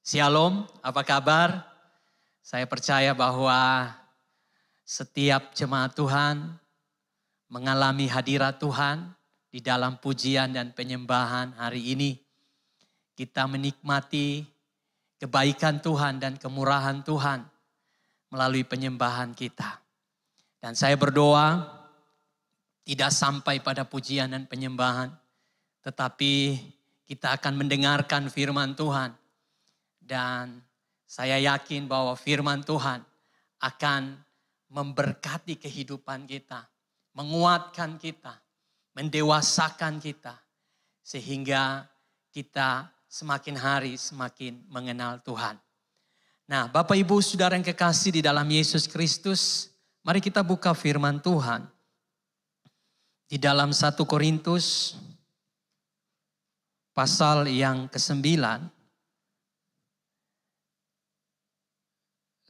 Shalom, apa kabar? Saya percaya bahwa setiap jemaat Tuhan mengalami hadirat Tuhan di dalam pujian dan penyembahan hari ini. Kita menikmati kebaikan Tuhan dan kemurahan Tuhan melalui penyembahan kita. Dan saya berdoa tidak sampai pada pujian dan penyembahan, tetapi kita akan mendengarkan firman Tuhan. Dan saya yakin bahwa firman Tuhan akan memberkati kehidupan kita, menguatkan kita, mendewasakan kita, sehingga kita semakin hari semakin mengenal Tuhan. Nah, Bapak Ibu Saudara yang kekasih di dalam Yesus Kristus, mari kita buka firman Tuhan di dalam 1 Korintus pasal yang ke-9.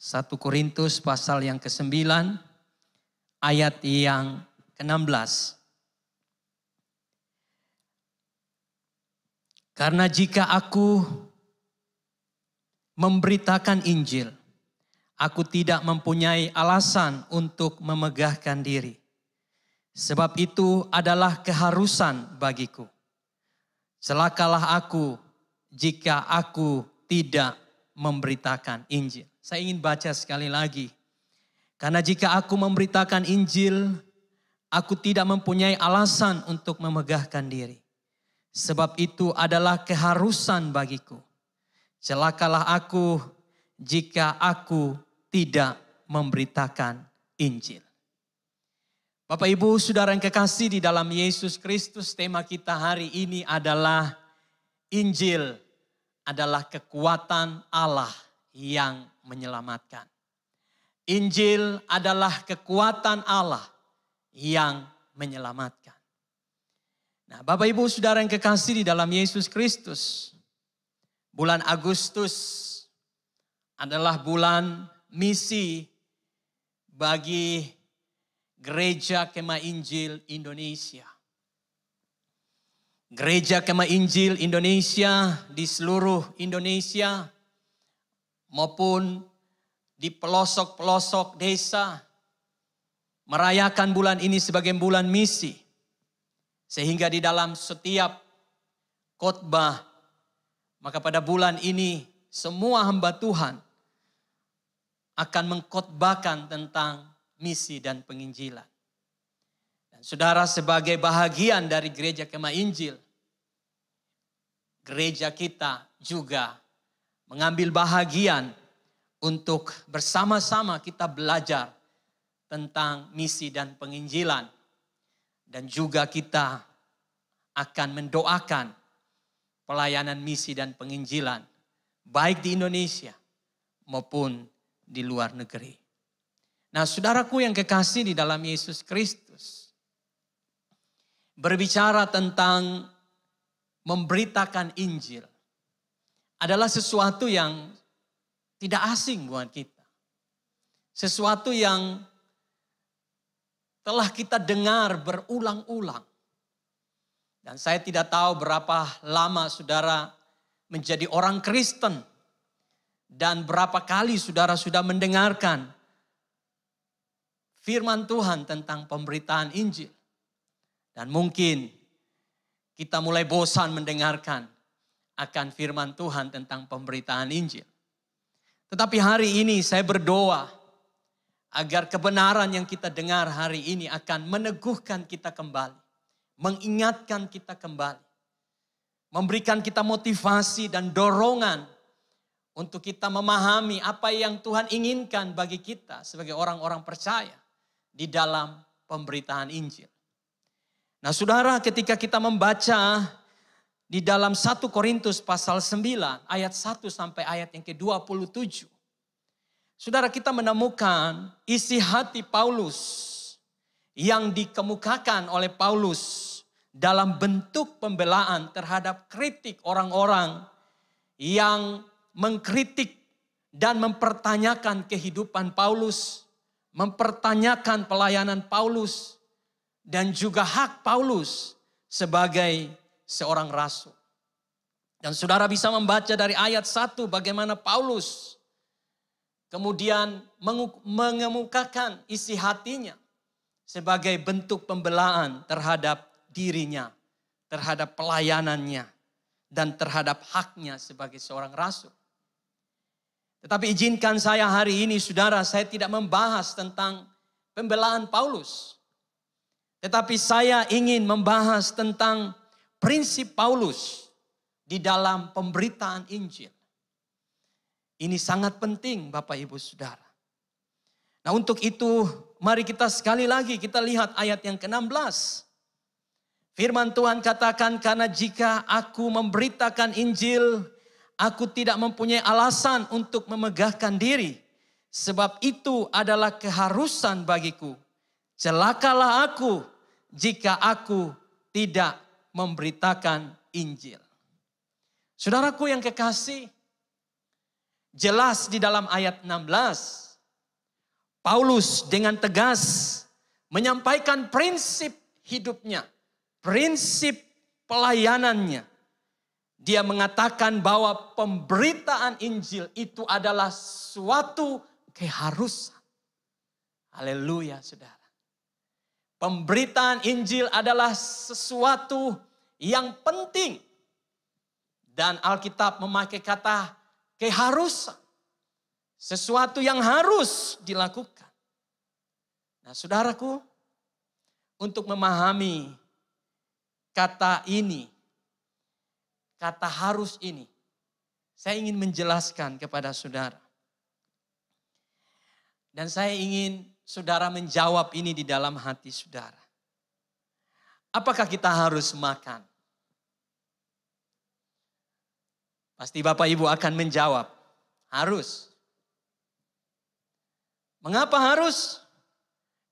1 Korintus pasal yang ke-9 ayat yang ke-16. Karena jika aku memberitakan Injil, aku tidak mempunyai alasan untuk memegahkan diri. Sebab itu adalah keharusan bagiku. Celakalah aku jika aku tidak memberitakan Injil. Saya ingin baca sekali lagi. Karena jika aku memberitakan Injil, aku tidak mempunyai alasan untuk memegahkan diri. Sebab itu adalah keharusan bagiku. Celakalah aku jika aku tidak memberitakan Injil. Bapak Ibu Saudara yang kekasih di dalam Yesus Kristus, tema kita hari ini adalah Injil adalah kekuatan Allah yang menyelamatkan. Injil adalah kekuatan Allah yang menyelamatkan. Nah, Bapak Ibu Saudara yang kekasih di dalam Yesus Kristus, bulan Agustus adalah bulan misi bagi Gereja Kemah Injil Indonesia. Gereja Kemah Injil Indonesia di seluruh Indonesia maupun di pelosok-pelosok desa merayakan bulan ini sebagai bulan misi. Sehingga di dalam setiap khotbah, maka pada bulan ini semua hamba Tuhan akan mengkhotbahkan tentang misi dan penginjilan. Dan saudara, sebagai bahagian dari Gereja Kemah Injil, gereja kita juga mengambil bahagian untuk bersama-sama kita belajar tentang misi dan penginjilan. Dan juga kita akan mendoakan pelayanan misi dan penginjilan, baik di Indonesia maupun di luar negeri. Nah, saudaraku yang kekasih di dalam Yesus Kristus, berbicara tentang memberitakan Injil adalah sesuatu yang tidak asing buat kita. Sesuatu yang telah kita dengar berulang-ulang. Dan saya tidak tahu berapa lama saudara menjadi orang Kristen. Dan berapa kali saudara sudah mendengarkan firman Tuhan tentang pemberitaan Injil. Dan mungkin kita mulai bosan mendengarkan akan firman Tuhan tentang pemberitaan Injil. Tetapi hari ini saya berdoa agar kebenaran yang kita dengar hari ini akan meneguhkan kita kembali. Mengingatkan kita kembali. Memberikan kita motivasi dan dorongan untuk kita memahami apa yang Tuhan inginkan bagi kita sebagai orang-orang percaya di dalam pemberitaan Injil. Nah, saudara, ketika kita membaca di dalam 1 Korintus pasal 9 ayat 1 sampai ayat yang ke-27. Saudara, kita menemukan isi hati Paulus yang dikemukakan oleh Paulus dalam bentuk pembelaan terhadap kritik orang-orang yang mengkritik dan mempertanyakan kehidupan Paulus, mempertanyakan pelayanan Paulus, dan juga hak Paulus sebagai seorang rasul. Dan saudara bisa membaca dari ayat 1 bagaimana Paulus kemudian mengemukakan isi hatinya sebagai bentuk pembelaan terhadap dirinya, terhadap pelayanannya, dan terhadap haknya sebagai seorang rasul. Tetapi izinkan saya hari ini, saudara, saya tidak membahas tentang pembelaan Paulus. Tetapi saya ingin membahas tentang prinsip Paulus di dalam pemberitaan Injil. Ini sangat penting Bapak Ibu Saudara. Nah untuk itu mari kita sekali lagi kita lihat ayat yang ke-16. Firman Tuhan katakan, karena jika aku memberitakan Injil, aku tidak mempunyai alasan untuk memegahkan diri. Sebab itu adalah keharusan bagiku. Celakalah aku jika aku tidak memberitakan Injil. Saudaraku yang kekasih, jelas di dalam ayat 16, Paulus dengan tegas menyampaikan prinsip hidupnya, prinsip pelayanannya. Dia mengatakan bahwa pemberitaan Injil itu adalah suatu keharusan. Haleluya, saudara. Pemberitaan Injil adalah sesuatu yang penting. Dan Alkitab memakai kata keharusan. Sesuatu yang harus dilakukan. Nah saudaraku, untuk memahami kata ini, kata harus ini, saya ingin menjelaskan kepada saudara. Dan saya ingin saudara menjawab ini di dalam hati saudara. Apakah kita harus makan? Pasti Bapak Ibu akan menjawab, harus. Mengapa harus?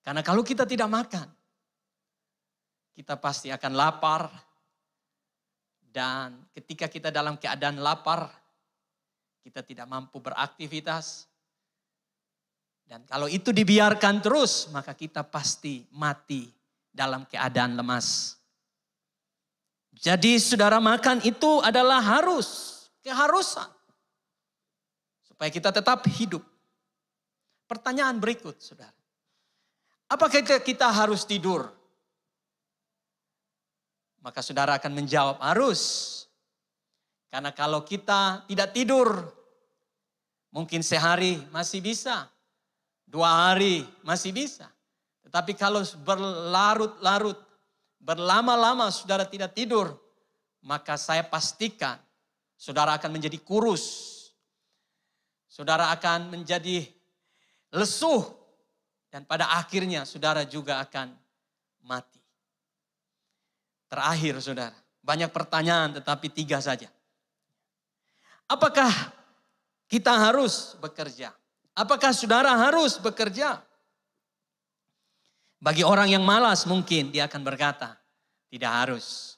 Karena kalau kita tidak makan, kita pasti akan lapar. Dan ketika kita dalam keadaan lapar, kita tidak mampu beraktivitas. Dan kalau itu dibiarkan terus, maka kita pasti mati dalam keadaan lemas. Jadi saudara, makan itu adalah harus. Keharusan. Supaya kita tetap hidup. Pertanyaan berikut, saudara. Apakah kita harus tidur? Maka saudara akan menjawab harus. Karena kalau kita tidak tidur, mungkin sehari masih bisa. 2 hari masih bisa. Tetapi kalau berlarut-larut, berlama-lama saudara tidak tidur, maka saya pastikan saudara akan menjadi kurus. Saudara akan menjadi lesuh. Dan pada akhirnya saudara juga akan mati. Terakhir saudara, banyak pertanyaan tetapi 3 saja. Apakah kita harus bekerja? Apakah saudara harus bekerja? Bagi orang yang malas mungkin dia akan berkata, tidak harus.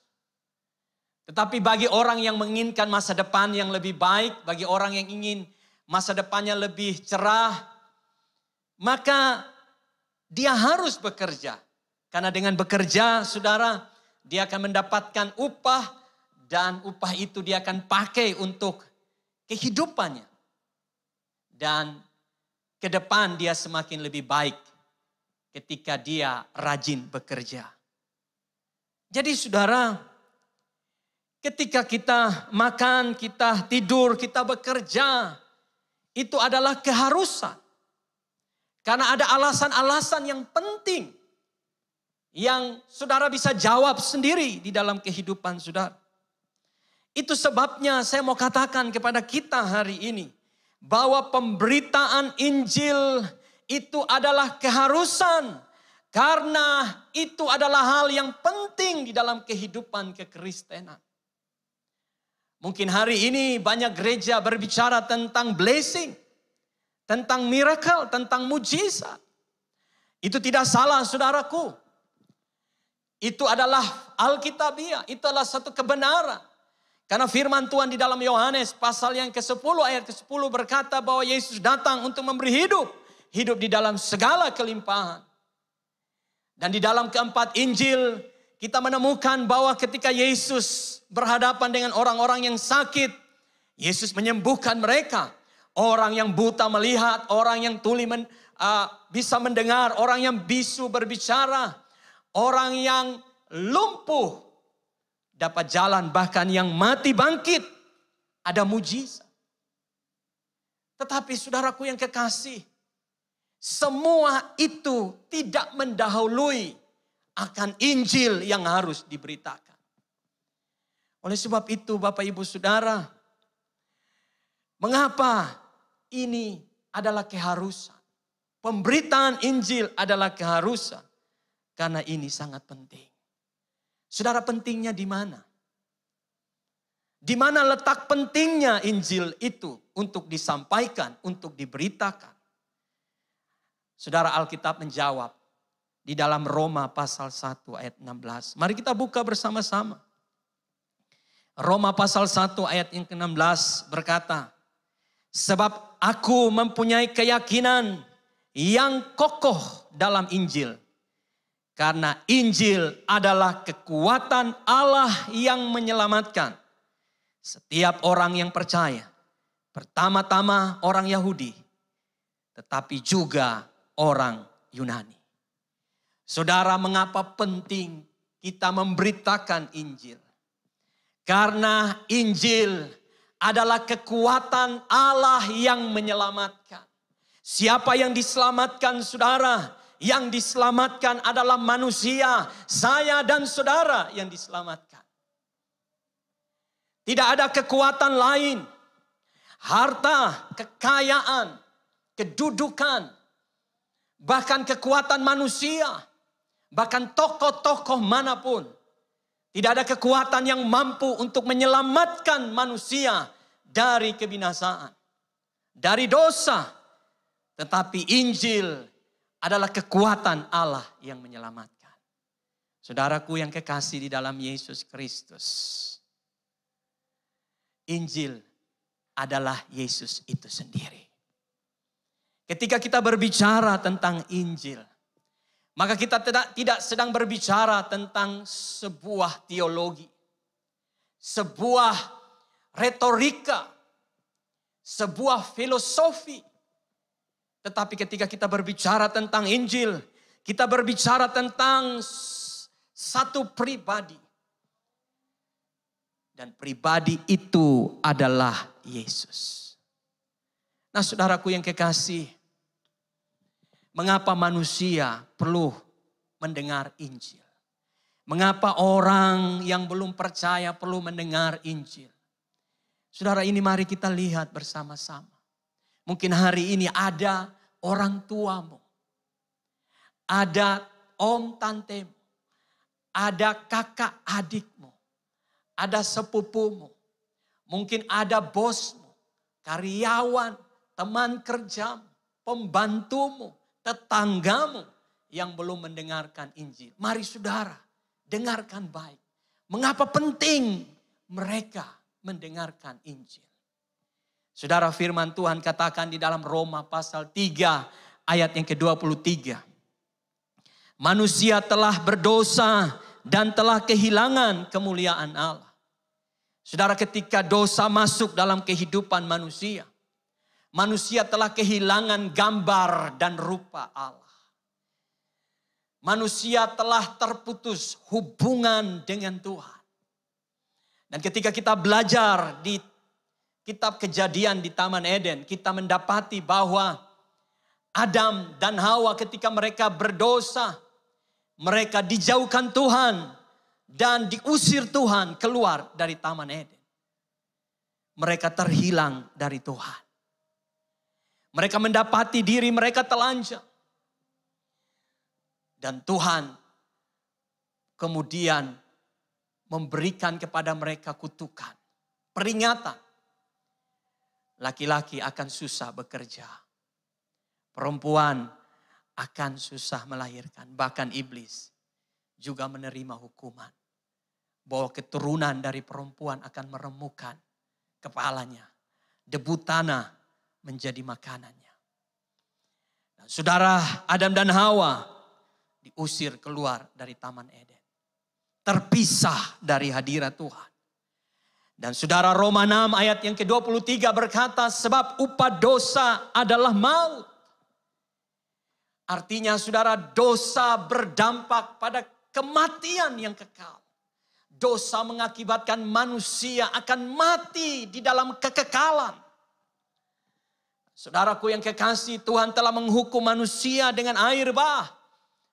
Tetapi bagi orang yang menginginkan masa depan yang lebih baik, bagi orang yang ingin masa depannya lebih cerah, maka dia harus bekerja. Karena dengan bekerja, saudara, dia akan mendapatkan upah dan upah itu dia akan pakai untuk kehidupannya. Dan ke depan dia semakin lebih baik ketika dia rajin bekerja. Jadi saudara, ketika kita makan, kita tidur, kita bekerja, itu adalah keharusan. Karena ada alasan-alasan yang penting yang saudara bisa jawab sendiri di dalam kehidupan saudara. Itu sebabnya saya mau katakan kepada kita hari ini bahwa pemberitaan Injil itu adalah keharusan. Karena itu adalah hal yang penting di dalam kehidupan kekristenan. Mungkin hari ini banyak gereja berbicara tentang blessing, tentang miracle, tentang mujizat. Itu tidak salah saudaraku. Itu adalah Alkitabiah, itu adalah satu kebenaran. Karena firman Tuhan di dalam Yohanes pasal yang ke-10 ayat ke-10 berkata bahwa Yesus datang untuk memberi hidup. Hidup di dalam segala kelimpahan. Dan di dalam keempat Injil kita menemukan bahwa ketika Yesus berhadapan dengan orang-orang yang sakit, Yesus menyembuhkan mereka. Orang yang buta melihat, orang yang tuli bisa mendengar, orang yang bisu berbicara, orang yang lumpuh dapat jalan, bahkan yang mati bangkit. Ada mujizat. Tetapi saudaraku yang kekasih, semua itu tidak mendahului akan Injil yang harus diberitakan. Oleh sebab itu Bapak Ibu Saudara, mengapa ini adalah keharusan? Pemberitaan Injil adalah keharusan. Karena ini sangat penting. Saudara, pentingnya di mana? Di mana letak pentingnya Injil itu untuk disampaikan, untuk diberitakan? Saudara, Alkitab menjawab di dalam Roma pasal 1 ayat 16. Mari kita buka bersama-sama. Roma pasal 1 ayat yang ke-16 berkata, sebab aku mempunyai keyakinan yang kokoh dalam Injil. Karena Injil adalah kekuatan Allah yang menyelamatkan setiap orang yang percaya. Pertama-tama orang Yahudi, tetapi juga orang Yunani. Saudara, mengapa penting kita memberitakan Injil? Karena Injil adalah kekuatan Allah yang menyelamatkan. Siapa yang diselamatkan, saudara? Yang diselamatkan adalah manusia, saya dan saudara yang diselamatkan. Tidak ada kekuatan lain, harta, kekayaan, kedudukan, bahkan kekuatan manusia, bahkan tokoh-tokoh manapun. Tidak ada kekuatan yang mampu untuk menyelamatkan manusia dari kebinasaan, dari dosa. Tetapi Injil adalah kekuatan Allah yang menyelamatkan. Saudaraku yang kekasih di dalam Yesus Kristus, Injil adalah Yesus itu sendiri. Ketika kita berbicara tentang Injil, maka kita tidak sedang berbicara tentang sebuah teologi, sebuah retorika, sebuah filosofi. Tetapi ketika kita berbicara tentang Injil, kita berbicara tentang satu pribadi. Dan pribadi itu adalah Yesus. Nah, saudaraku yang kekasih, mengapa manusia perlu mendengar Injil? Mengapa orang yang belum percaya perlu mendengar Injil? Saudara, ini mari kita lihat bersama-sama. Mungkin hari ini ada orang tuamu, ada om tantemu, ada kakak adikmu, ada sepupumu, mungkin ada bosmu, karyawan, teman kerjamu, pembantumu, tetanggamu yang belum mendengarkan Injil. Mari saudara, dengarkan baik. Mengapa penting mereka mendengarkan Injil? Saudara, firman Tuhan katakan di dalam Roma pasal 3 ayat yang ke-23. Manusia telah berdosa dan telah kehilangan kemuliaan Allah. Saudara, ketika dosa masuk dalam kehidupan manusia, manusia telah kehilangan gambar dan rupa Allah. Manusia telah terputus hubungan dengan Tuhan. Dan ketika kita belajar di Kitab Kejadian di Taman Eden, kita mendapati bahwa Adam dan Hawa ketika mereka berdosa, mereka dijauhkan Tuhan dan diusir Tuhan keluar dari Taman Eden. Mereka terhilang dari Tuhan. Mereka mendapati diri mereka telanjang. Dan Tuhan kemudian memberikan kepada mereka kutukan, peringatan. Laki-laki akan susah bekerja. Perempuan akan susah melahirkan. Bahkan iblis juga menerima hukuman. Bahwa keturunan dari perempuan akan meremukkan kepalanya. Debu tanah menjadi makanannya. Dan saudara, Adam dan Hawa diusir keluar dari Taman Eden. terpisah dari hadirat Tuhan. Dan saudara, Roma 6 ayat yang ke-23 berkata, sebab upah dosa adalah maut. Artinya saudara, dosa berdampak pada kematian yang kekal. Dosa mengakibatkan manusia akan mati di dalam kekekalan. Saudaraku yang kekasih, Tuhan telah menghukum manusia dengan air bah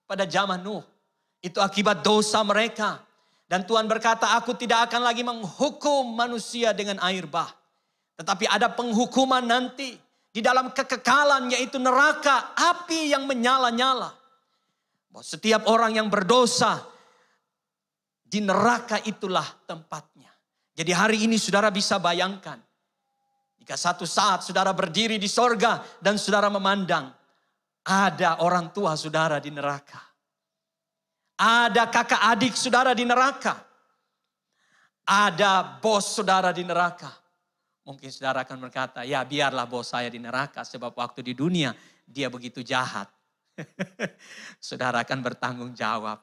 pada zaman Nuh. Itu akibat dosa mereka. Dan Tuhan berkata, aku tidak akan lagi menghukum manusia dengan air bah. Tetapi ada penghukuman nanti. Di dalam kekekalan, yaitu neraka, api yang menyala-nyala. Setiap orang yang berdosa, di neraka itulah tempatnya. Jadi hari ini saudara bisa bayangkan. Jika satu saat saudara berdiri di sorga dan saudara memandang. Ada orang tua saudara di neraka. Ada kakak adik saudara di neraka. Ada bos saudara di neraka. Mungkin saudara akan berkata, ya biarlah bos saya di neraka. Sebab waktu di dunia dia begitu jahat. Saudara akan bertanggung jawab.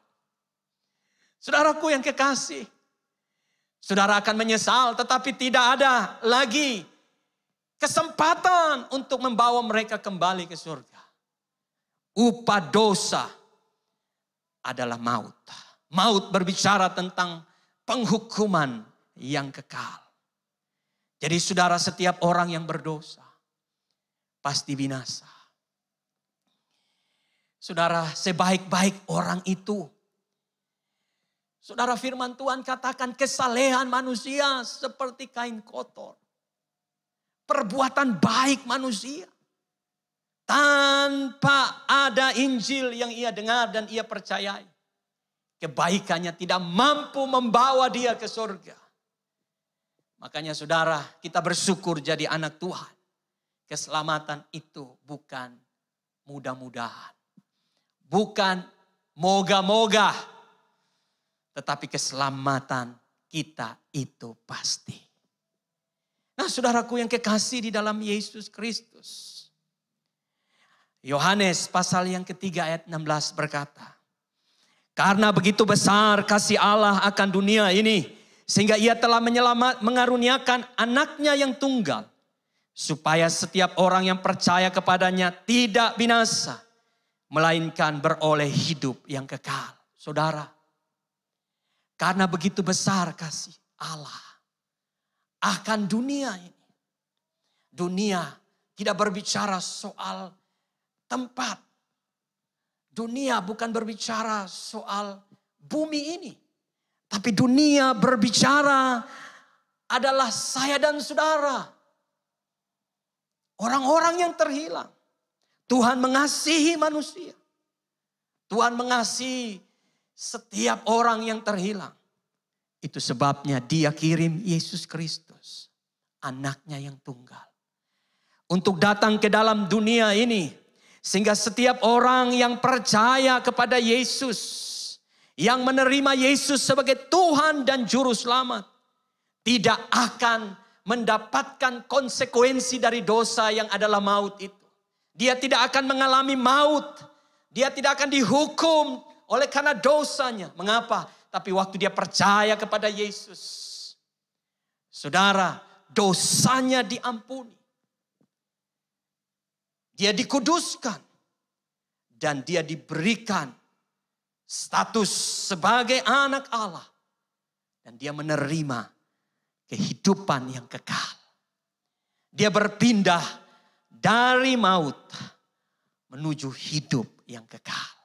Saudaraku yang kekasih. Saudara akan menyesal, tetapi tidak ada lagi kesempatan untuk membawa mereka kembali ke surga. Upah dosa adalah maut. Maut berbicara tentang penghukuman yang kekal. Jadi saudara, setiap orang yang berdosa pasti binasa. Saudara, sebaik-baik orang itu. Saudara, firman Tuhan katakan kesalehan manusia seperti kain kotor. Perbuatan baik manusia. Tanpa ada Injil yang ia dengar dan ia percayai. Kebaikannya tidak mampu membawa dia ke surga. Makanya saudara, kita bersyukur jadi anak Tuhan. Keselamatan itu bukan mudah-mudahan. Bukan moga-moga. Tetapi keselamatan kita itu pasti. Nah saudaraku yang kekasih di dalam Yesus Kristus. Yohanes pasal yang ketiga ayat 16 berkata. Karena begitu besar kasih Allah akan dunia ini. Sehingga ia telah mengaruniakan anaknya yang tunggal. Supaya setiap orang yang percaya kepadanya tidak binasa. Melainkan beroleh hidup yang kekal. Saudara. Karena begitu besar kasih Allah. Akan dunia ini. Dunia tidak berbicara soal tempat. Dunia bukan berbicara soal bumi ini. Tapi dunia berbicara adalah saya dan saudara. Orang-orang yang terhilang. Tuhan mengasihi manusia. Tuhan mengasihi setiap orang yang terhilang. Itu sebabnya dia kirim Yesus Kristus. Anaknya yang tunggal. Untuk datang ke dalam dunia ini. Sehingga setiap orang yang percaya kepada Yesus. Yang menerima Yesus sebagai Tuhan dan Juru Selamat. Tidak akan mendapatkan konsekuensi dari dosa yang adalah maut itu. Dia tidak akan mengalami maut. Dia tidak akan dihukum oleh karena dosanya. Mengapa? Tapi waktu dia percaya kepada Yesus. Saudara, dosanya diampuni. Dia dikuduskan. Dan dia diberikan status sebagai anak Allah. Dan dia menerima kehidupan yang kekal. Dia berpindah dari maut menuju hidup yang kekal.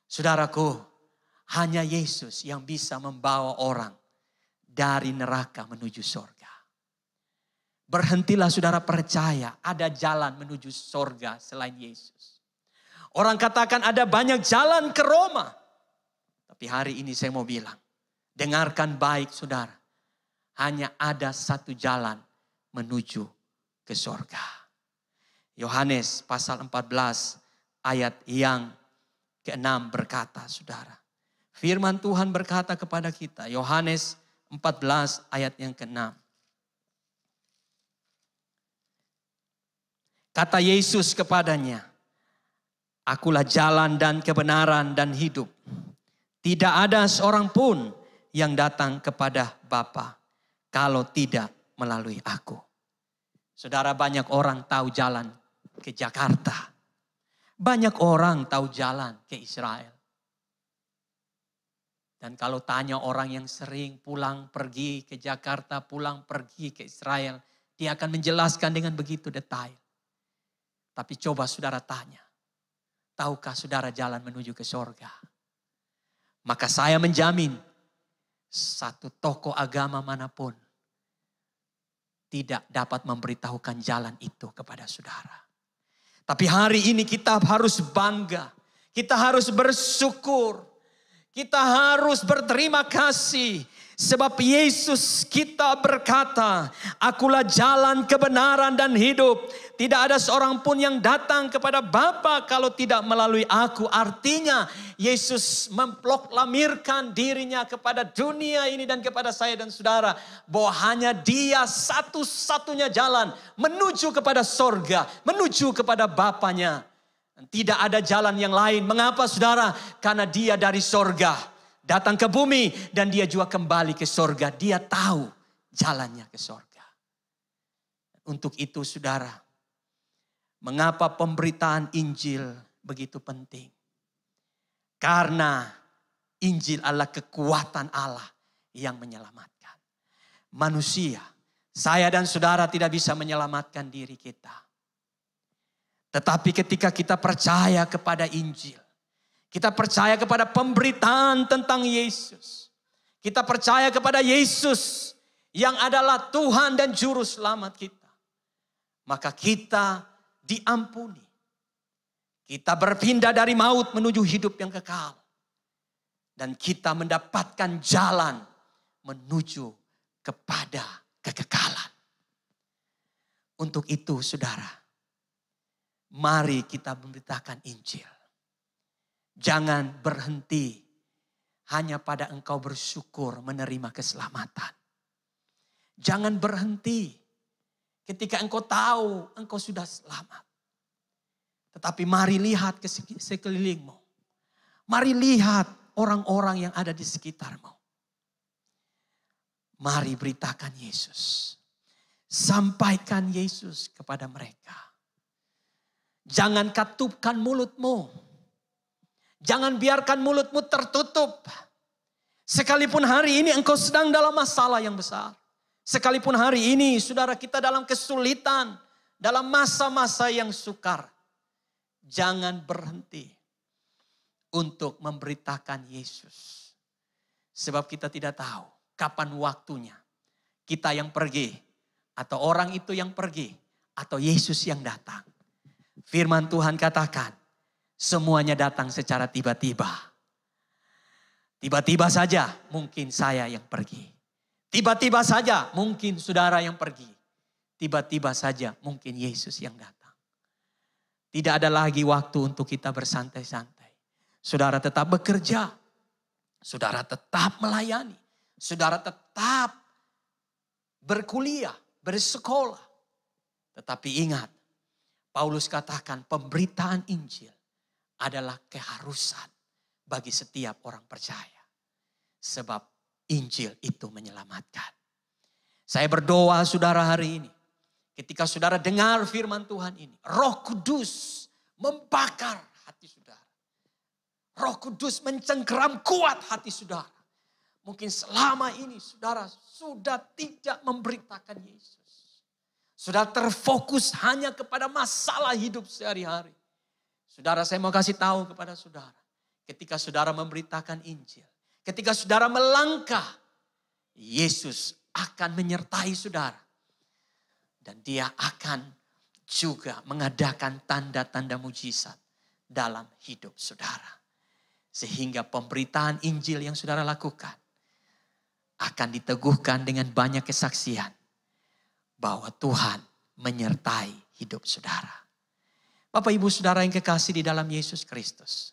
Saudaraku, hanya Yesus yang bisa membawa orang dari neraka menuju surga. Berhentilah saudara percaya ada jalan menuju surga selain Yesus. Orang katakan ada banyak jalan ke Roma. Tapi hari ini saya mau bilang. Dengarkan baik saudara. Hanya ada satu jalan menuju ke surga. Yohanes pasal 14 ayat yang ke-6 berkata saudara. Firman Tuhan berkata kepada kita. Yohanes 14 ayat yang ke-6. Kata Yesus kepadanya. Akulah jalan dan kebenaran dan hidup. Tidak ada seorang pun yang datang kepada Bapa kalau tidak melalui aku. Saudara, banyak orang tahu jalan ke Jakarta. Banyak orang tahu jalan ke Israel. Dan kalau tanya orang yang sering pulang pergi ke Jakarta, pulang pergi ke Israel, dia akan menjelaskan dengan begitu detail. Tapi coba saudara tanya, tahukah saudara jalan menuju ke sorga? Maka saya menjamin, satu tokoh agama manapun tidak dapat memberitahukan jalan itu kepada saudara. Tapi hari ini kita harus bangga, kita harus bersyukur, kita harus berterima kasih. Sebab Yesus kita berkata, akulah jalan kebenaran dan hidup. Tidak ada seorang pun yang datang kepada Bapa kalau tidak melalui aku. Artinya Yesus memproklamirkan dirinya kepada dunia ini dan kepada saya dan saudara. Bahwa hanya dia satu-satunya jalan menuju kepada sorga, menuju kepada Bapanya. Tidak ada jalan yang lain. Mengapa saudara? Karena dia dari sorga datang ke bumi dan dia juga kembali ke sorga. Dia tahu jalannya ke sorga. Untuk itu saudara, mengapa pemberitaan Injil begitu penting? Karena Injil adalah kekuatan Allah yang menyelamatkan. Manusia, saya dan saudara tidak bisa menyelamatkan diri kita. Tetapi ketika kita percaya kepada Injil, kita percaya kepada pemberitaan tentang Yesus. Kita percaya kepada Yesus yang adalah Tuhan dan Juru Selamat kita. Maka kita diampuni. Kita berpindah dari maut menuju hidup yang kekal. Dan kita mendapatkan jalan menuju kepada kekekalan. Untuk itu saudara, mari kita memberitakan Injil. Jangan berhenti hanya pada engkau bersyukur menerima keselamatan. Jangan berhenti ketika engkau tahu engkau sudah selamat. Tetapi mari lihat ke sekelilingmu. Mari lihat orang-orang yang ada di sekitarmu. Mari beritakan Yesus. Sampaikan Yesus kepada mereka. Jangan katupkan mulutmu. Jangan biarkan mulutmu tertutup. Sekalipun hari ini engkau sedang dalam masalah yang besar. Sekalipun hari ini saudara kita dalam kesulitan. Dalam masa-masa yang sukar. Jangan berhenti untuk memberitakan Yesus. Sebab kita tidak tahu kapan waktunya. Kita yang pergi. Atau orang itu yang pergi. Atau Yesus yang datang. Firman Tuhan katakan. Semuanya datang secara tiba-tiba. Tiba-tiba saja mungkin saya yang pergi. Tiba-tiba saja mungkin saudara yang pergi. Tiba-tiba saja mungkin Yesus yang datang. Tidak ada lagi waktu untuk kita bersantai-santai. Saudara tetap bekerja. Saudara tetap melayani. Saudara tetap berkuliah, bersekolah. Tetapi ingat, Paulus katakan pemberitaan Injil adalah keharusan bagi setiap orang percaya. Sebab Injil itu menyelamatkan. Saya berdoa saudara hari ini. Ketika saudara dengar firman Tuhan ini. Roh Kudus membakar hati saudara. Roh Kudus mencengkeram kuat hati saudara. Mungkin selama ini saudara sudah tidak memberitakan Yesus. Sudah terfokus hanya kepada masalah hidup sehari-hari. Saudara, saya mau kasih tahu kepada saudara. Ketika saudara memberitakan Injil. Ketika saudara melangkah. Yesus akan menyertai saudara. Dan dia akan juga mengadakan tanda-tanda mujizat dalam hidup saudara. Sehingga pemberitaan Injil yang saudara lakukan. Akan diteguhkan dengan banyak kesaksian. Bahwa Tuhan menyertai hidup saudara. Bapak ibu saudara yang kekasih di dalam Yesus Kristus.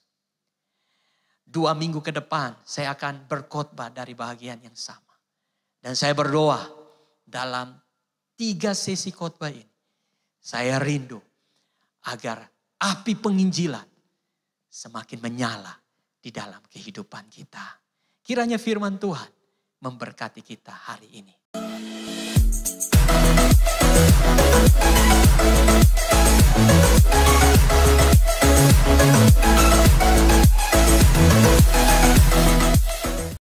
2 minggu ke depan saya akan berkhotbah dari bagian yang sama. Dan saya berdoa dalam 3 sesi khotbah ini. Saya rindu agar api penginjilan semakin menyala di dalam kehidupan kita. Kiranya firman Tuhan memberkati kita hari ini.